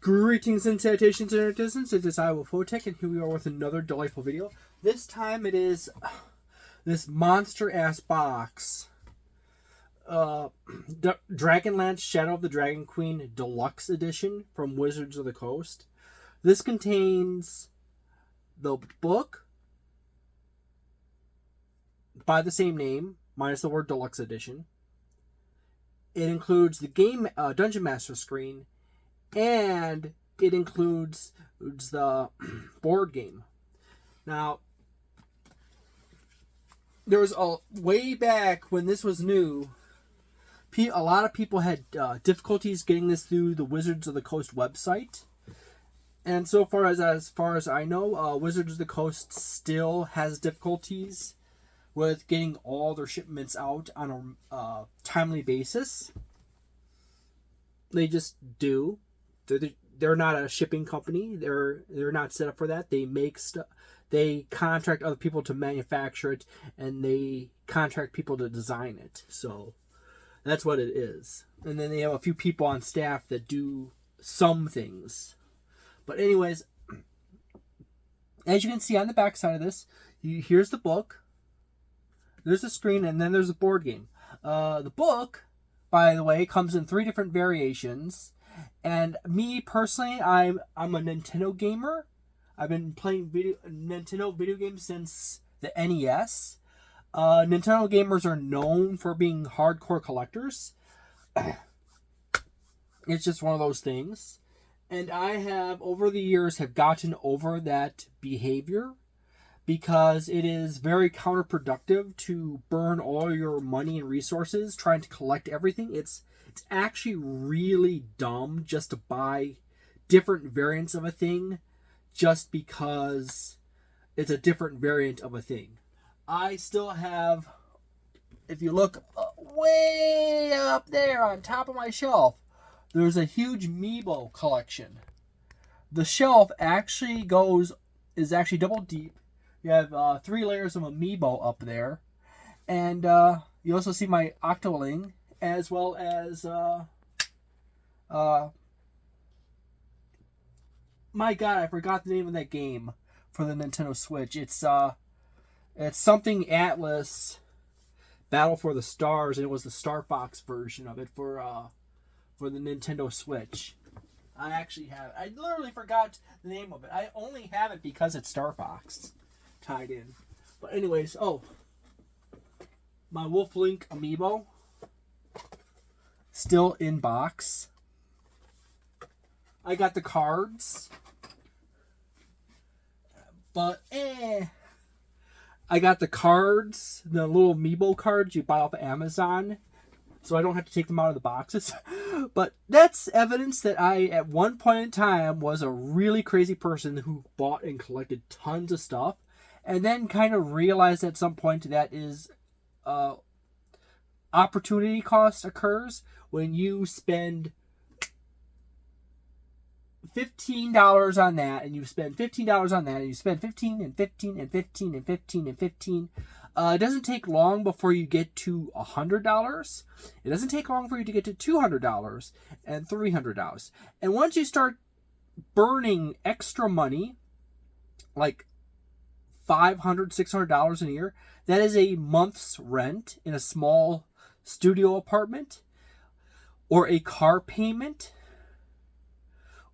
Greetings and salutations, citizens. It is I, Wolfphototech, and here we are with another delightful video. This time it is this monster-ass box. Dragonlance Shadow of the Dragon Queen Deluxe Edition from Wizards of the Coast. This contains the book by the same name, minus the word Deluxe Edition. It includes the game Dungeon Master screen, and it includes the board game. Now, there was a way back when this was new, a lot of people had difficulties getting this through the Wizards of the Coast website. And so far as I know, Wizards of the Coast still has difficulties with getting all their shipments out on a timely basis. They just do. They're not a shipping company. They're not set up for that. They make stuff. They contract other people to manufacture it, and they contract people to design it. So that's what it is. And then they have a few people on staff that do some things. But anyways, as you can see on the back side of this, here's the book. There's the screen, and then there's a board game. The book, by the way, comes in 3 different variations. And me personally, I'm a Nintendo gamer. I've been playing Nintendo video games since the NES. Nintendo gamers are known for being hardcore collectors. It's just one of those things. And I have, over the years, have gotten over that behavior, because it is very counterproductive to burn all your money and resources trying to collect everything. It's actually really dumb just to buy different variants of a thing just because it's a different variant of a thing. I still have, if you look way up there on top of my shelf, there's a huge Meebo collection. The shelf actually is actually double deep. You have 3 layers of Amiibo up there. And you also see my Octoling, as well as my god, I forgot the name of that game for the Nintendo Switch. It's something Atlas Battle for the Stars, and it was the Star Fox version of it for the Nintendo Switch. I literally forgot the name of it. I only have it because it's Star Fox tied in. But anyways, my Wolf Link Amiibo, still in box. I got the cards, but I got the cards, the little Amiibo cards you buy off of Amazon, so I don't have to take them out of the boxes. But that's evidence that I, at one point in time, was a really crazy person who bought and collected tons of stuff, and then kind of realized at some point that is opportunity cost occurs when you spend $15 on that, and you spend $15 on that, and you spend 15 and 15 and 15 and 15 and 15. It doesn't take long before you get to $100. It doesn't take long for you to get to $200 and $300. And once you start burning extra money, like $500, $600 a year, that is a month's rent in a small studio apartment, or a car payment,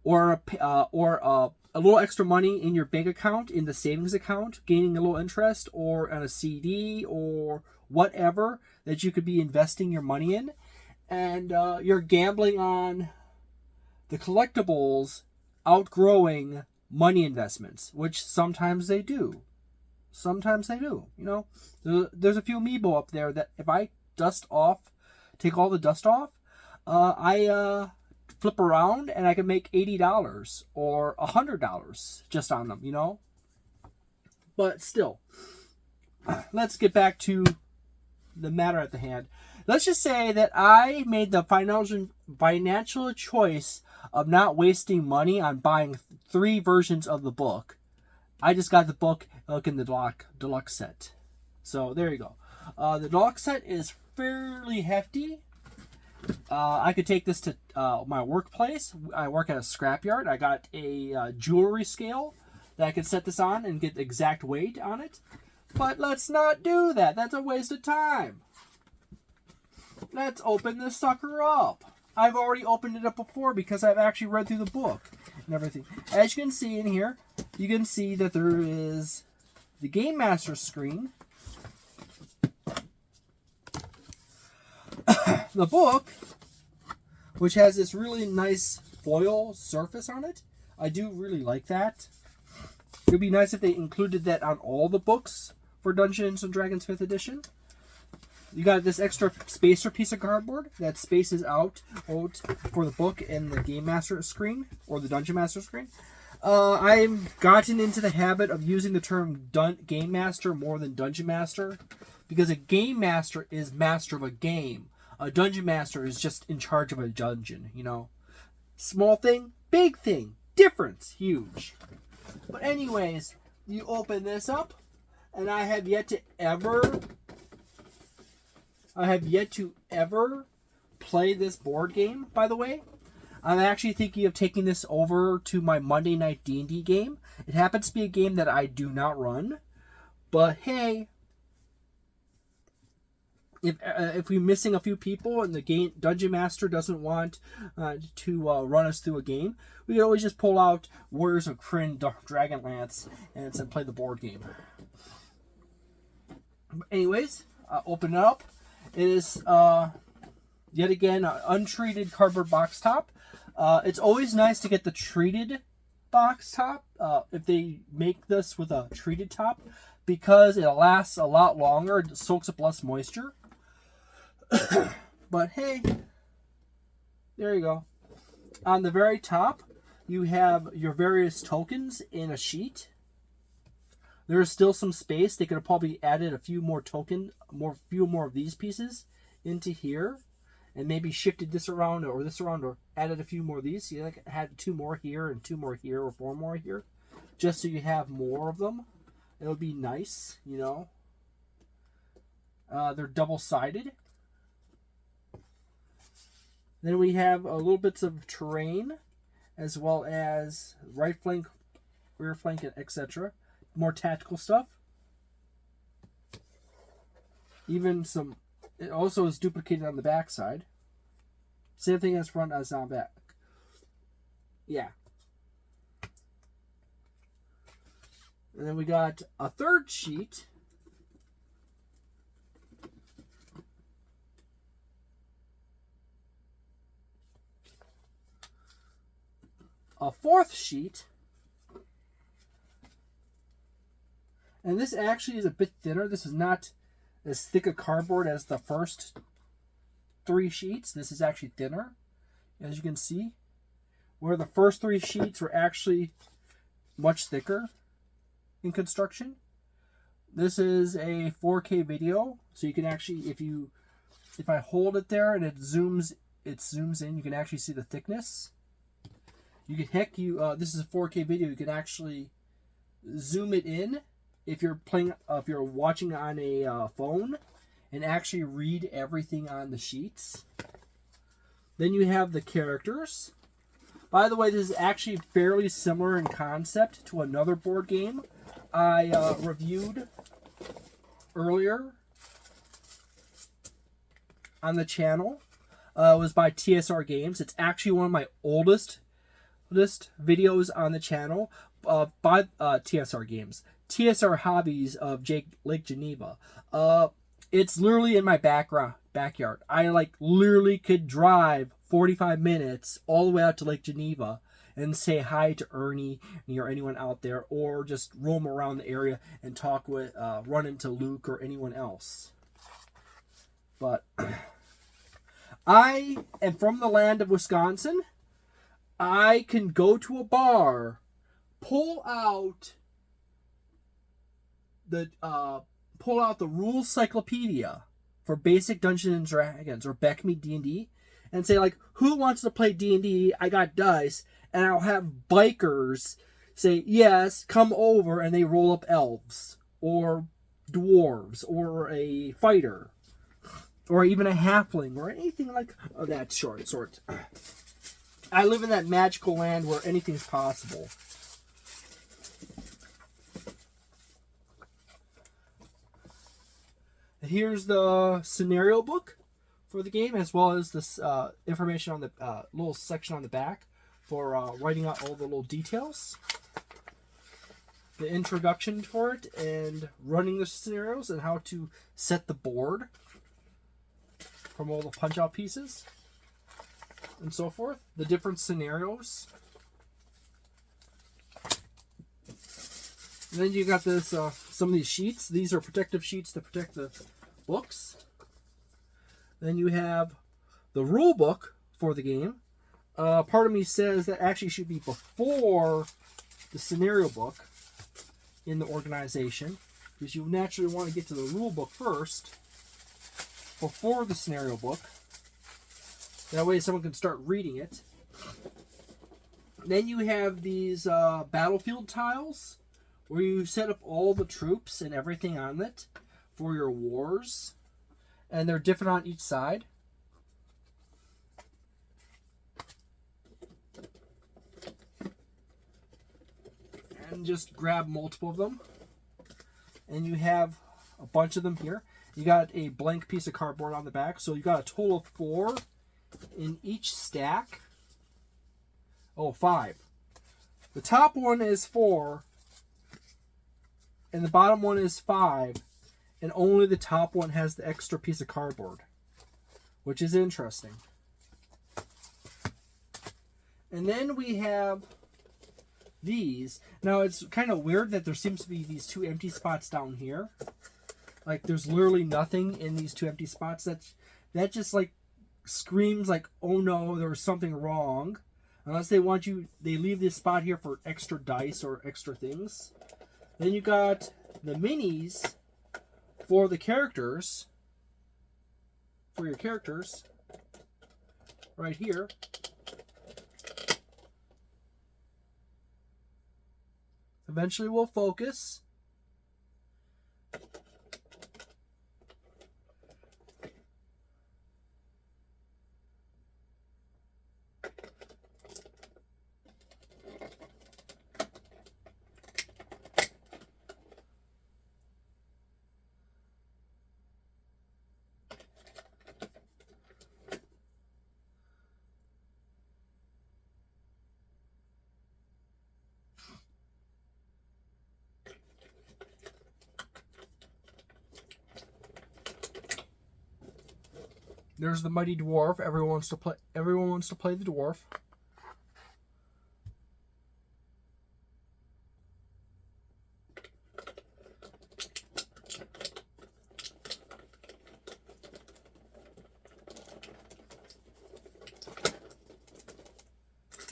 or a little extra money in your bank account, in the savings account, gaining a little interest, or on a CD, or whatever that you could be investing your money in. And you're gambling on the collectibles outgrowing money investments, which sometimes they do. Sometimes they do. You know, there's a few Amiibo up there that if I take all the dust off, I flip around and I can make $80 or $100 just on them, you know? But still, let's get back to the matter at the hand. Let's just say that I made the financial choice of not wasting money on buying 3 versions of the book. I just got the book in the deluxe set. So there you go. The deluxe set is fairly hefty. I could take this to my workplace. I work at a scrapyard. I got a jewelry scale that I could set this on and get the exact weight on it. But let's not do that. That's a waste of time. Let's open this sucker up. I've already opened it up before because I've actually read through the book and everything. As you can see in here, you can see that there is the Game Master screen, the book, which has this really nice foil surface on it. I do really like that. It would be nice if they included that on all the books for Dungeons & Dragons 5th edition. You got this extra spacer piece of cardboard that spaces out for the book and the Game Master screen, or the Dungeon Master screen. I've gotten into the habit of using the term Game Master more than Dungeon Master, because a Game Master is master of a game. A Dungeon Master is just in charge of a dungeon, you know. Small thing, big thing, difference, huge. But anyways, you open this up, and I have yet to ever play this board game, by the way. I'm actually thinking of taking this over to my Monday night D&D game. It happens to be a game that I do not run, but hey, if we're missing a few people and the Dungeon Master doesn't want to run us through a game, we can always just pull out Warriors of Krynn Dragonlance and play the board game. But anyways, open it up. It is yet again an untreated cardboard box top. It's always nice to get the treated box top if they make this with a treated top, because it lasts a lot longer. It soaks up less moisture. But hey, there you go. On the very top, you have your various tokens in a sheet. There's still some space. They could have probably added a few more of these pieces into here, and maybe shifted this around or this around, or added a few more of these. You like had 2 more here and 2 more here, or 4 more here, just so you have more of them. It would be nice, you know. They're double-sided. Then we have a little bits of terrain, as well as right flank, rear flank, etc. More tactical stuff. Even some. It also is duplicated on the back side. Same thing as front as on back. Yeah. And then we got a third sheet. A fourth sheet. And this actually is a bit thinner. This is not as thick a cardboard as the first 3 sheets. This is actually thinner, as you can see. Where the first 3 sheets were actually much thicker in construction. This is a 4K video, so you can actually, if I hold it there and it zooms in, you can actually see the thickness. You can this is a 4K video. You can actually zoom it in if you're watching on a phone, and actually read everything on the sheets. Then you have the characters. By the way, this is actually fairly similar in concept to another board game I reviewed earlier on the channel. It was by TSR Games. It's actually one of my oldest videos on the channel by TSR Games. TSR Hobbies of Lake Geneva. It's literally in my backyard. I literally could drive 45 minutes all the way out to Lake Geneva and say hi to Ernie or anyone out there, or just roam around the area and talk with, run into Luke or anyone else. But I am from the land of Wisconsin. I can go to a bar, pull out the rules cyclopedia for basic Dungeons and Dragons or Back Me D&D, and say who wants to play D&D? I got dice, and I'll have bikers say yes, come over, and they roll up elves or dwarves or a fighter. or even a halfling, or anything like that sort. I live in that magical land where anything's possible. Here's the scenario book for the game, as well as this information on the little section on the back for writing out all the little details. The introduction for it, and running the scenarios, and how to set the board from all the punch-out pieces, and so forth. The different scenarios. And then you got this, some of these sheets. These are protective sheets to protect the books. Then you have the rule book for the game. Part of me says that actually should be before the scenario book in the organization, because you naturally want to get to the rule book first before the scenario book. That way someone can start reading it. Then you have these battlefield tiles where you set up all the troops and everything on it for your wars, and they're different on each side. And just grab multiple of them, and you have a bunch of them here. You got a blank piece of cardboard on the back, so you got a total of 4 in each stack. Oh, 5. The top one is 4, and the bottom one is 5, and only the top one has the extra piece of cardboard, which is interesting. And then we have these. Now, it's kind of weird that there seems to be these 2 empty spots down here. Like, there's literally nothing in these 2 empty spots. That just, like, screams like, oh no, there was something wrong. Unless they want you, they leave this spot here for extra dice or extra things. Then you got the minis for the characters. For your characters. Right here. Eventually we'll focus. There's the mighty dwarf. Everyone wants to play the dwarf.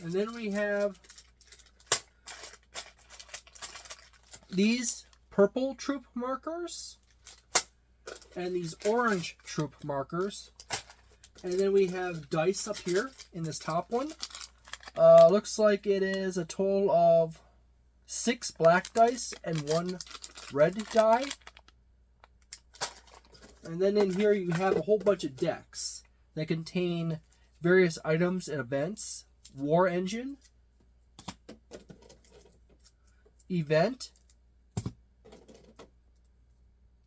And then we have these purple troop markers and these orange troop markers. And then we have dice up here in this top one. Looks like it is a total of 6 black dice and 1 red die. And then in here you have a whole bunch of decks that contain various items and events. War Engine, Event,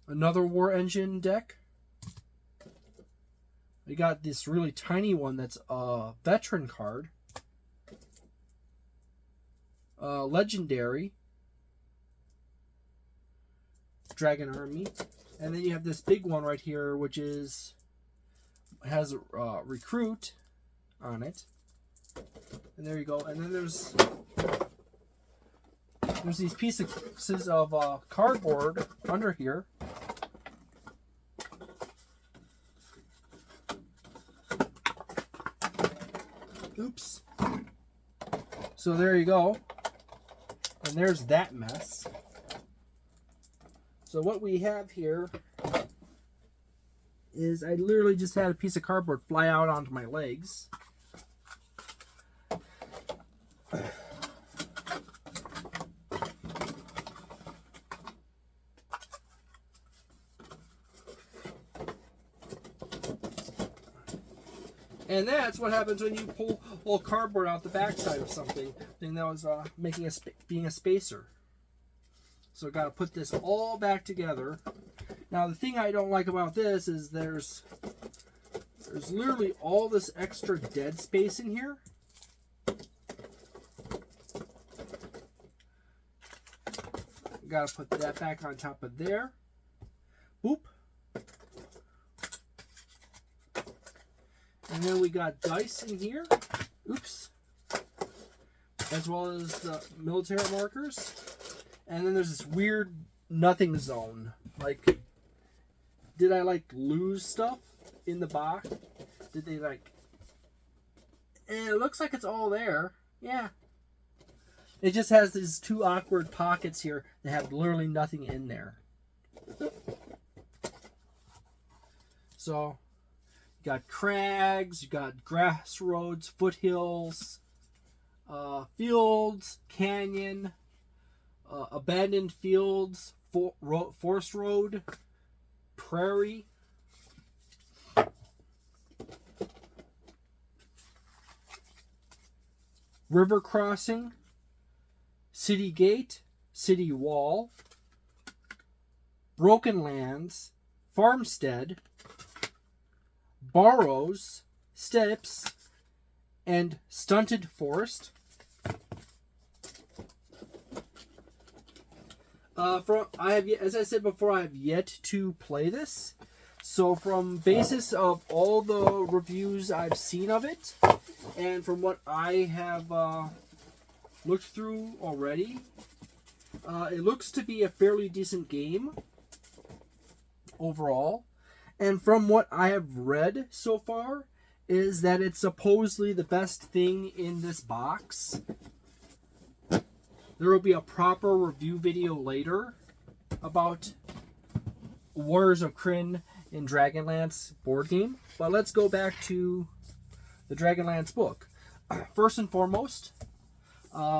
another War Engine deck. We got this really tiny one that's a veteran card. Legendary. Dragon Army. And then you have this big one right here, which has Recruit on it. And there you go. And then there's these pieces of cardboard under here. Oops. So there you go. And there's that mess. So what we have here is I literally just had a piece of cardboard fly out onto my legs. And that's what happens when you pull a little cardboard out the backside of something. Thing that was being a spacer. So got to put this all back together. Now the thing I don't like about this is there's literally all this extra dead space in here. Got to put that back on top of there. Boop. And then we got dice in here. Oops. As well as the military markers. And then there's this weird nothing zone. Like, did I like lose stuff in the box? Did they like... And it looks like it's all there. Yeah. It just has these two awkward pockets here that have literally nothing in there. So... You got crags, you got grassroads, foothills, fields, canyon, abandoned fields, forest road, prairie. River crossing, city gate, city wall, broken lands, farmstead, borrows, steps, and stunted forest. As I said before, I have yet to play this. So from basis of all the reviews I've seen of it, and from what I have looked through already, it looks to be a fairly decent game overall. And from what I have read so far, is that it's supposedly the best thing in this box. There will be a proper review video later about Warriors of Krynn in Dragonlance board game. But let's go back to the Dragonlance book. First and foremost,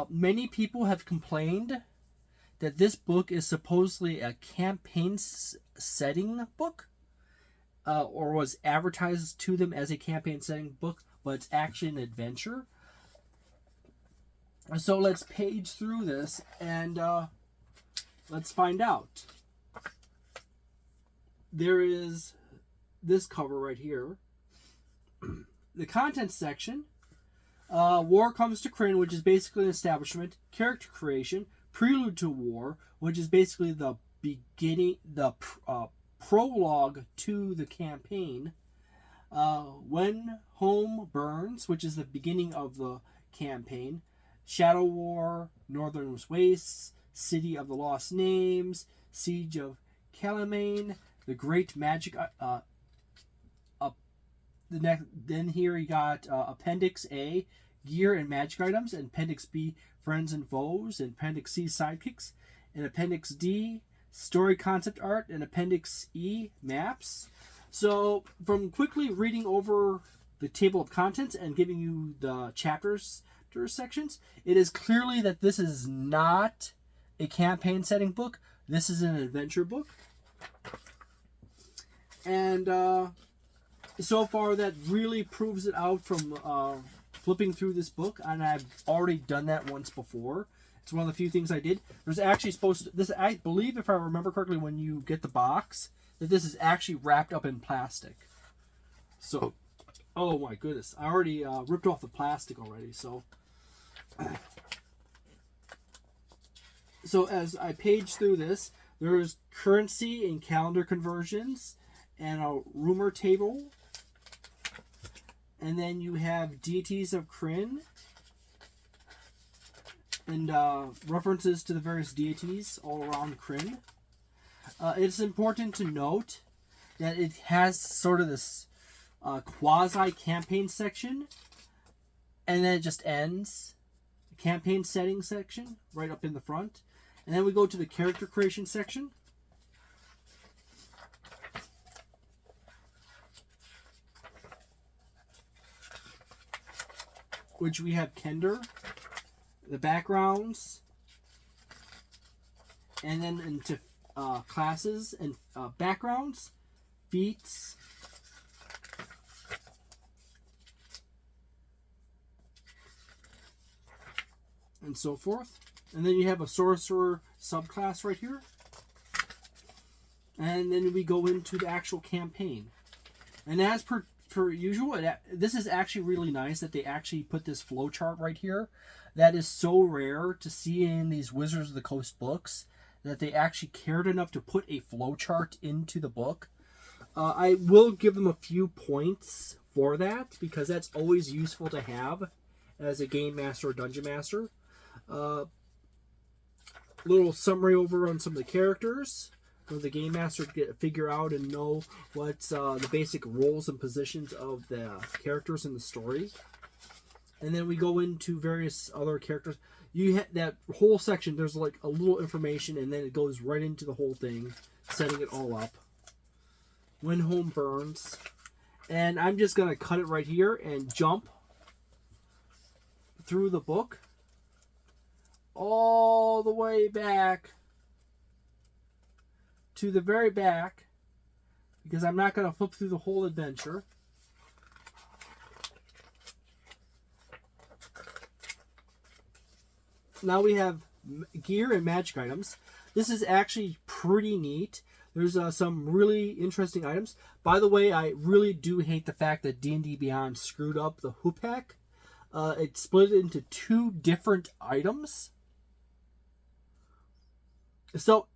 many people have complained that this book is supposedly a campaign setting book. Or was advertised to them as a campaign setting book, but it's actually an adventure. So let's page through this and let's find out. There is this cover right here. The contents section. War Comes to Krynn, which is basically an establishment. Character creation. Prelude to War, which is basically the beginning, the prologue to the campaign. When Home Burns, which is the beginning of the campaign. Shadow War, Northern Wastes, City of the Lost Names, Siege of Calamane, The Great Magic. Then here you got Appendix A, Gear and Magic Items, and Appendix B, Friends and Foes, and Appendix C, Sidekicks, and Appendix D, Story Concept Art, and Appendix E, Maps. So, from quickly reading over the table of contents and giving you the chapters sections, it is clearly that this is not a campaign setting book. This is an adventure book. And so far that really proves it out from flipping through this book, and I've already done that once before. It's one of the few things I did. There's actually supposed to, this, I believe, if I remember correctly, when you get the box, that this is actually wrapped up in plastic. So, oh my goodness, I already ripped off the plastic already. So as I page through this, there's currency and calendar conversions and a rumor table. And then you have deities of Krynn and references to the various deities all around Krynn. It's important to note that it has sort of this quasi-campaign section, and then it just ends. The campaign setting section, right up in the front. And then we go to the character creation section. Which we have Kender, the backgrounds, and then into classes and backgrounds, feats, and so forth. And then you have a sorcerer subclass right here. And then we go into the actual campaign. And as per usual, this is actually really nice that they actually put this flowchart right here. That is so rare to see in these Wizards of the Coast books, that they actually cared enough to put a flowchart into the book. I will give them a few points for that, because that's always useful to have as a game master or dungeon master. Little summary over on some of the characters for the game master to figure out and know what's the basic roles and positions of the characters in the story. And then we go into various other characters. You have that whole section, there's like a little information, and then it goes right into the whole thing, setting it all up. When Home Burns. And I'm just going to cut it right here and jump through the book all the way back to the very back, because I'm not going to flip through the whole adventure. Now we have gear and magic items. This is actually pretty neat. There's some really interesting items. By the way, I really do hate the fact that D&D Beyond screwed up the Hoopak. It split it into 2 different items. So,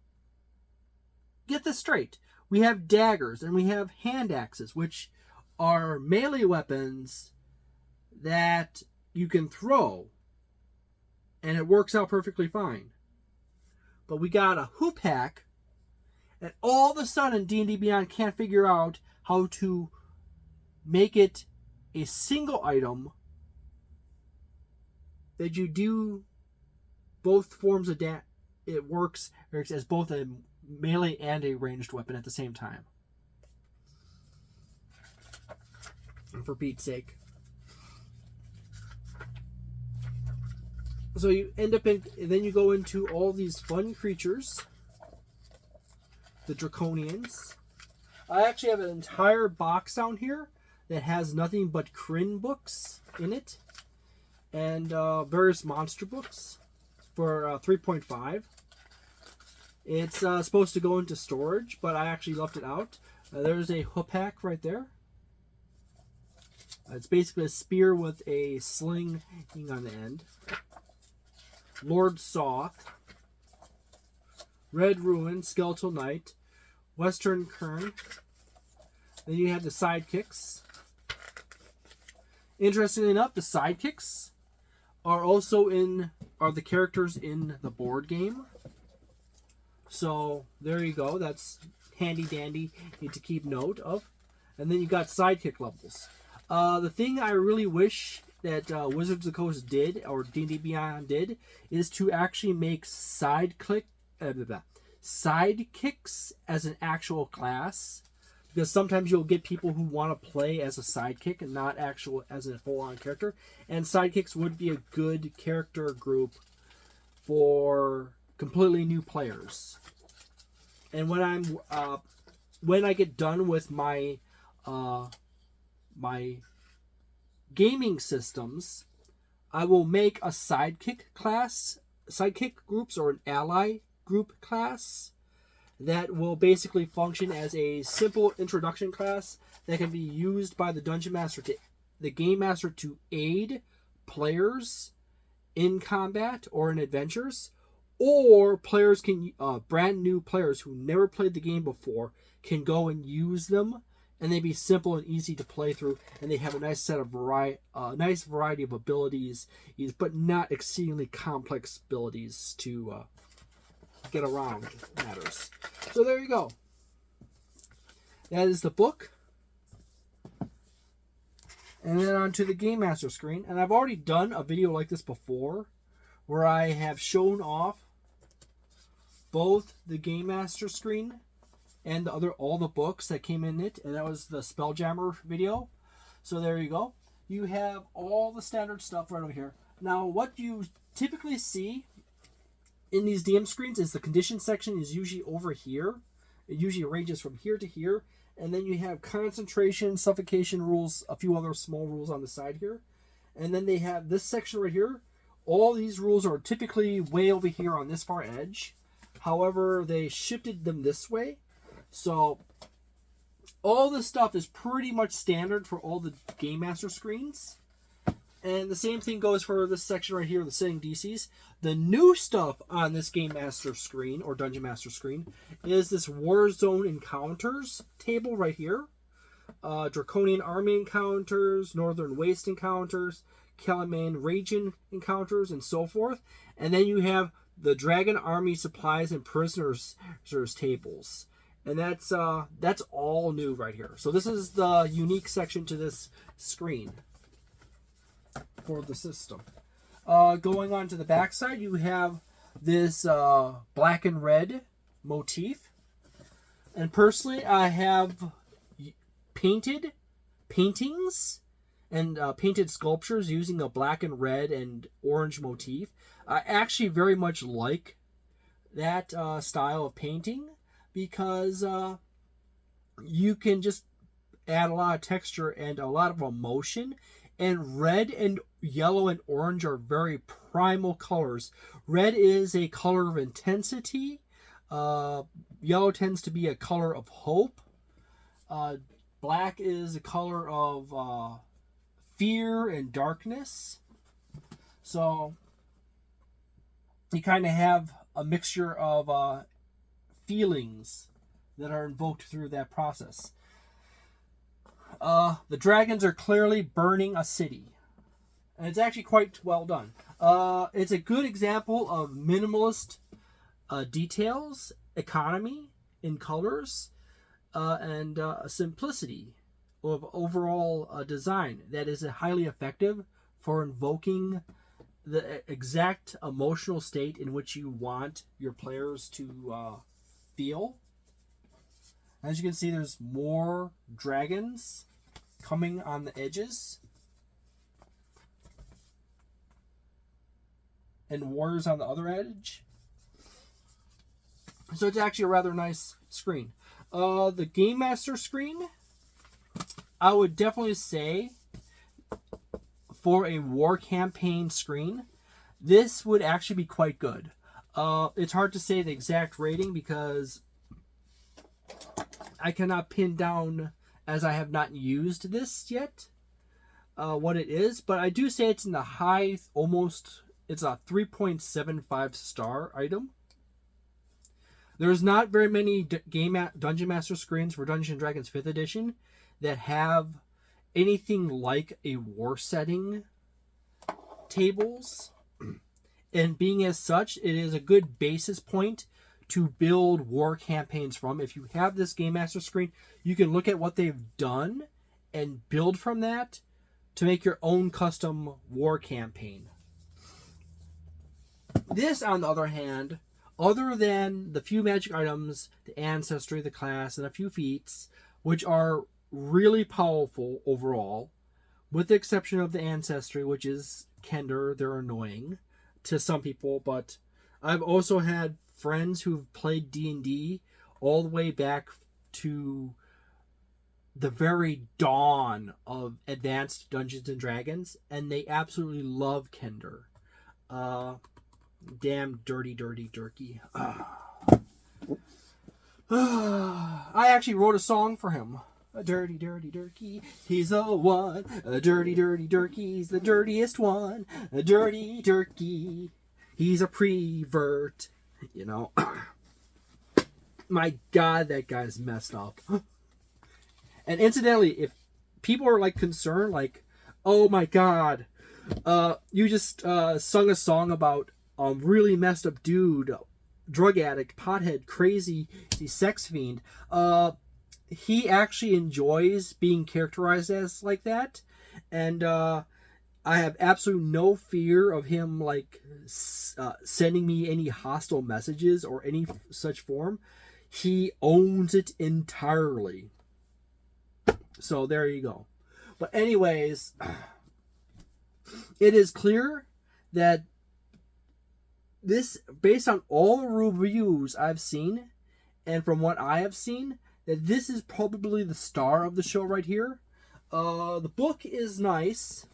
get this straight. We have daggers and we have hand axes, which are melee weapons that you can throw, and it works out perfectly fine. But we got a Hoopak, and all of a sudden D&D Beyond can't figure out how to make it a single item that you do both forms of it works as both a melee and a ranged weapon at the same time. And for Pete's sake. So you end up in, and then you go into all these fun creatures. The Draconians. I actually have an entire box down here that has nothing but Krynn books in it. And various monster books for 3.5. It's supposed to go into storage, but I actually left it out. There's a Hoopak right there. It's basically a spear with a sling on the end. Lord Soth. Red Ruin, Skeletal Knight, Western Krynn. Then you have the sidekicks. Interestingly enough, the sidekicks are also the characters in the board game. So there you go. That's handy dandy. Need to keep note of. And then you got sidekick levels. The thing I really wish that Wizards of the Coast did, or D&D Beyond did, is to actually make sidekicks as an actual class. Because sometimes you'll get people who want to play as a sidekick and not as a full-on character. And sidekicks would be a good character group for completely new players. And when I get done with my my gaming systems, I will make a sidekick groups, or an ally group class that will basically function as a simple introduction class that can be used by the dungeon master the game master to aid players in combat or in adventures, or players can brand new players who never played the game before can go and use them, and they be simple and easy to play through, and they have a nice set of nice variety of abilities, but not exceedingly complex abilities to get around matters. So there you go. That is the book. And then onto the Game Master screen. And I've already done a video like this before, where I have shown off both the Game Master screen and all the books that came in it, and that was the Spelljammer video. So there you go. You have all the standard stuff right over here. Now, what you typically see in these DM screens is the condition section is usually over here. It usually ranges from here to here, and then you have concentration, suffocation rules, a few other small rules on the side here, and then they have this section right here All these rules are typically way over here on this far edge. However, they shifted them this way. So all this stuff is pretty much standard for all the Game Master screens. And the same thing goes for this section right here, the setting DCs. The new stuff on this Game Master screen, or Dungeon Master screen, is this Warzone Encounters table right here. Draconian Army Encounters, Northern Waste Encounters, Calamane Region Encounters, and so forth. And then you have the Dragon Army Supplies and Prisoners tables. And that's all new right here. So this is the unique section to this screen for the system. Going on to the back side, you have this black and red motif. And personally, I have painted paintings and painted sculptures using a black and red and orange motif. I actually very much like that style of painting because you can just add a lot of texture and a lot of emotion. And red and yellow and orange are very primal colors. Red is a color of intensity. Yellow tends to be a color of hope. Black is a color of fear and darkness. So you kind of have a mixture of feelings that are invoked through that process. The dragons are clearly burning a city. And it's actually quite well done. It's a good example of minimalist details, economy in colors, and simplicity of overall design that is highly effective for invoking the exact emotional state in which you want your players to feel. As you can see, there's more dragons coming on the edges. And warriors on the other edge. So it's actually a rather nice screen. The Game Master screen, I would definitely say for a war campaign screen, this would actually be quite good. It's hard to say the exact rating because I cannot pin down, as I have not used this yet, what it is. But I do say it's in the high, it's a 3.75 star item. There's not very many Dungeon Master screens for Dungeons & Dragons 5th edition that have anything like a war setting tables. And being as such, it is a good basis point to build war campaigns from. If you have this Game Master screen, you can look at what they've done and build from that to make your own custom war campaign. This, on the other hand, other than the few magic items, the ancestry, the class, and a few feats, which are really powerful overall, with the exception of the ancestry, which is Kender, they're annoying to some people, but I've also had friends who've played D&D all the way back to the very dawn of advanced Dungeons & Dragons, and they absolutely love Kender. Damn dirty Durkee. I actually wrote a song for him. A dirty Durkee, he's the one. A dirty Durkee, he's the dirtiest one. A dirty Durkee, he's a prevert. You know. My God, that guy's messed up. And incidentally, if people are like concerned, like, oh my God, you just sung a song about really messed up dude, drug addict, pothead, crazy sex fiend. He actually enjoys being characterized as like that, and I have absolutely no fear of him like sending me any hostile messages or any such form. He owns it entirely. So there you go. But anyways, it is clear that this, based on all the reviews I've seen, and from what I have seen, that this is probably the star of the show right here. The book is nice.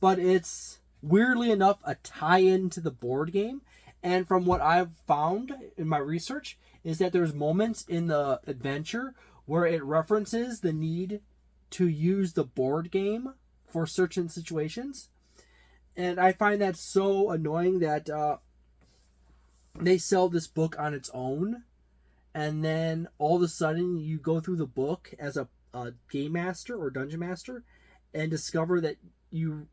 but it's weirdly enough a tie-in to the board game. And from what I've found in my research is that there's moments in the adventure where it references the need to use the board game for certain situations. And I find that so annoying that they sell this book on its own, and then all of a sudden you go through the book as a game master or dungeon master and discover that you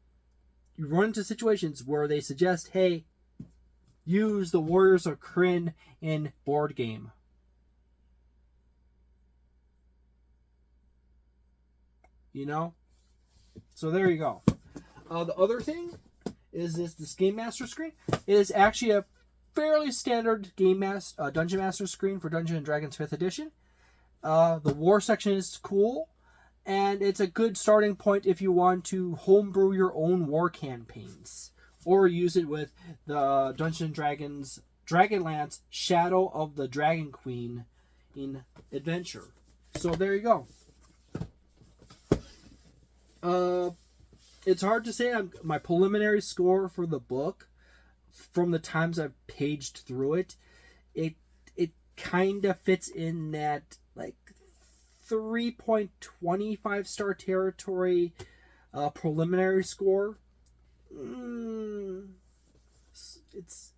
run into situations where they suggest, hey, use the Warriors of Krynn in board game. You know? So there you go. The other thing is this Game Master screen. It is actually a fairly standard Dungeon Master screen for Dungeons & Dragons 5th edition. The war section is cool, and it's a good starting point if you want to homebrew your own war campaigns, or use it with the Dungeons & Dragons Dragonlance Shadow of the Dragon Queen in adventure. So there you go. It's hard to say my preliminary score for the book from the times I've paged through it. It kind of fits in that like 3.25 star territory preliminary score. It's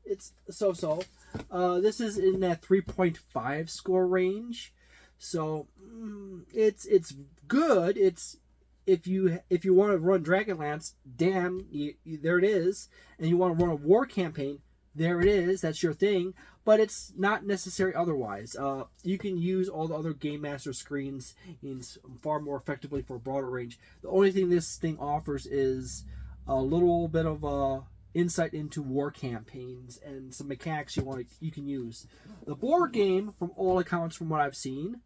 so. This is in that 3.5 score range. So it's good. It's if you want to run Dragonlance, damn, there it is. And you want to run a war campaign, there it is. That's your thing. But it's not necessary otherwise. You can use all the other Game Master screens far more effectively for a broader range. The only thing this thing offers is a little bit of insight into war campaigns and some mechanics you can use. The board game, from all accounts from what I've seen,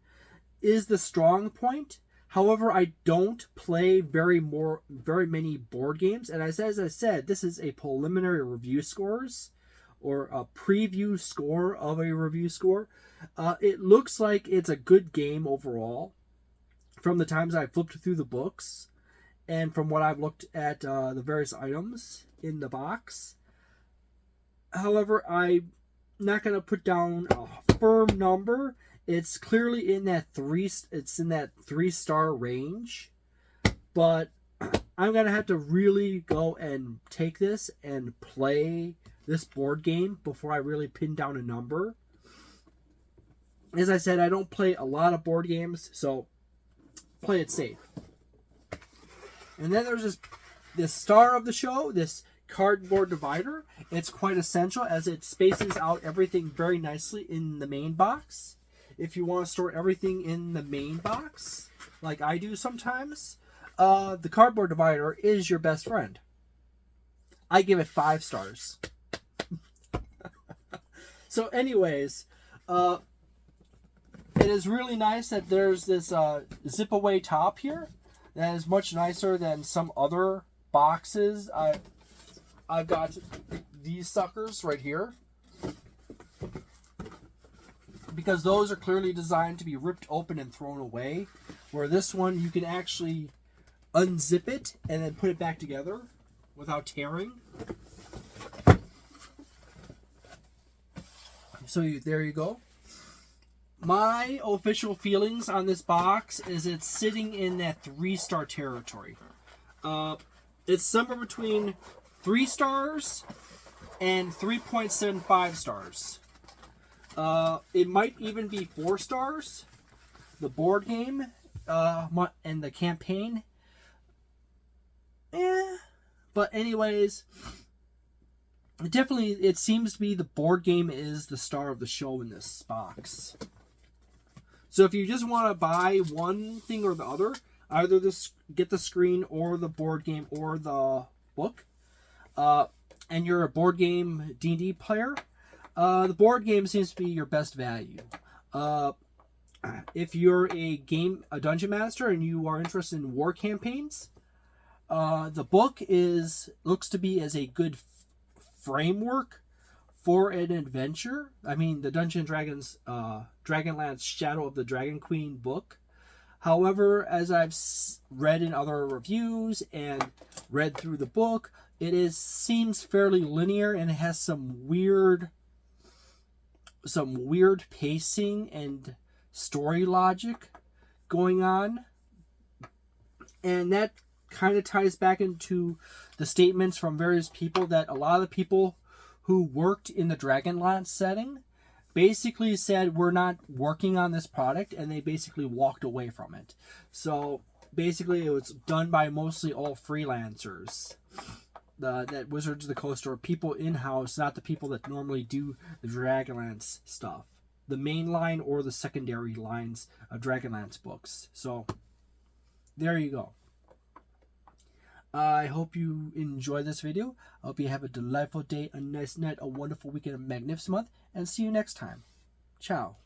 is the strong point. However, I don't play very many board games, and as I said, this is a preliminary review scores, or a preview score of a review score. It looks like it's a good game overall, from the times I flipped through the books, and from what I've looked at the various items in the box. However, I'm not going to put down a firm number. It's clearly in that 3-star range, but I'm gonna have to really go and take this and play this board game before I really pin down a number. As I said, I don't play a lot of board games, so play it safe. And then there's this star of the show, this cardboard divider. It's quite essential as it spaces out everything very nicely in the main box. If you want to store everything in the main box, like I do sometimes, the cardboard divider is your best friend. I give it 5 stars. So anyways, it is really nice that there's this zip away top here. That is much nicer than some other boxes. I've got these suckers right here, because those are clearly designed to be ripped open and thrown away, where this one you can actually unzip it and then put it back together without tearing. So there you go. My official feelings on this box is it's sitting in that 3-star territory. It's somewhere between 3 stars and 3.75 stars. It might even be 4 stars. The board game and the campaign. But anyways, definitely it seems to be the board game is the star of the show in this box. So if you just want to buy one thing or the other, either get the screen or the board game or the book, and you're a board game D&D player, the board game seems to be your best value. If you're a dungeon master and you are interested in war campaigns, the book looks to be as a good framework for an adventure. I mean, the Dungeons & Dragons Dragonlance Shadow of the Dragon Queen book. However, as I've read in other reviews and read through the book, it seems fairly linear, and it has some weird pacing and story logic going on. And that kind of ties back into the statements from various people that a lot of the people who worked in the Dragonlance setting basically said, we're not working on this product, and they basically walked away from it. So basically it was done by mostly all freelancers. That Wizards of the Coast, or people in-house, not the people that normally do the Dragonlance stuff. The main line or the secondary lines of Dragonlance books. So there you go. I hope you enjoy this video. I hope you have a delightful day, a nice night, a wonderful weekend, a magnificent month, and see you next time. Ciao.